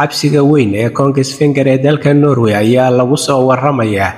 xabsiga weyn ee Kongsvinger ee dalka Norway ayaa lagu soo waramayaa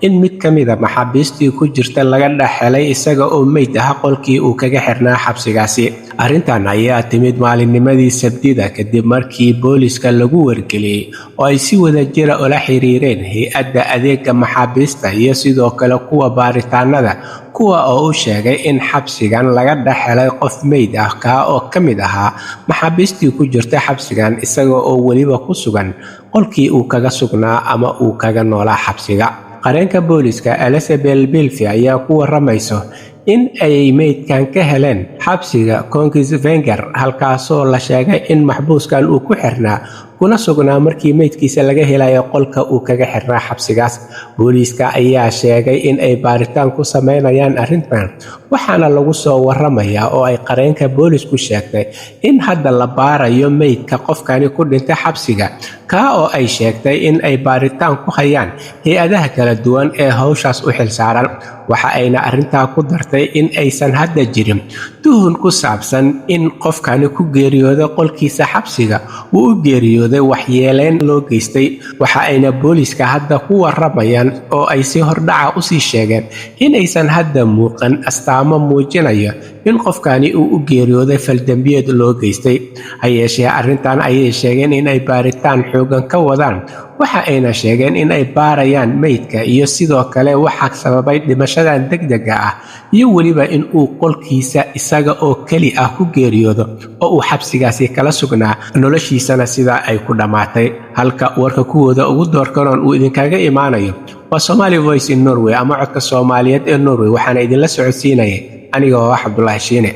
in mid ka mid ah maxaabiistii ku jirta laga dhaxelay isaga oo meyd ah qolkii uu kaga xirnaa xabsigaasi. Arrintan ayaa timid maalinnimadii Sabtida kadib markii booliska lagu wargeliyay oo ay si wadajir ah ula xiriireen hay'adda adeegga maxaabiista iyo sidoo kale kuwa baaritaanada kuwa oo u sheegay in xabsigan laga dhaxelay qof meyd ah oo ka mid ahaa maxaabiistii ku jirta xabsigan isaga oo weliba ku sugan qolkii uu kaga sugnaa ama uu kaga noolaa xabsiga. Qareenka booliska Elizabeth Bilfi ayaa ku waramayso in ay meydkan ka heleen xabsiga Kongsvinger halkaasoo la sheegay in maxbuuskan uu ku xirnaa kuna sugnaa markii meydkiisa laga helayo qolka uu kaga xirnaa xabsigaas. Booliska ayaa sheegay in ay baaritaan ku sameynayaan arrintan waxaana lagu soo waramayaa oo ay qareenka boolisku sheegtay in hadda la baarayo meydka qofkani ku dhintay xabsiga oo ay sheegtay in ay baaritaan ku hayaan hay'adaha kala duwan ee hawshaas u xilsaaran. Waxa ayna arrintaa ku dartay in aysan hadda jirin tuhun ku saabsan in qofkani ku geeriyooday qolkiisa xabsiga uu u geeriyooday waxyeeleyn loo geystay. Waxa ayna booliska hadda ku waramayaan oo ay si hordhaca u sii sheegeen in aysan hadda muuqan astaamo muujinaya in qofkani uu u geeriyooday faldambiyeed loo geystay. Ha yeeshee arrintan ayay sheegeen in ay baaritaan xoogan ka wadaan. Waxa ayna sheegeen in ay baarayaan meydka iyo sidoo kale waxa sababay dhimashadan degdega ah iyo weliba in uu qolkiisa isaga oo keli ah ku geeriyoodo oo uu xabsigaasi kala sugnaa noloshiisana sida ay ku dhamaatay. Halka warka kuwooda ugu doorkaroon uu idinkaga imaanayo waa Somali Voice in Norway ama codka Soomaaliyeed ee Norway waxaana idinla socodsiinayay aniga oo Cabdullaahi Shiine.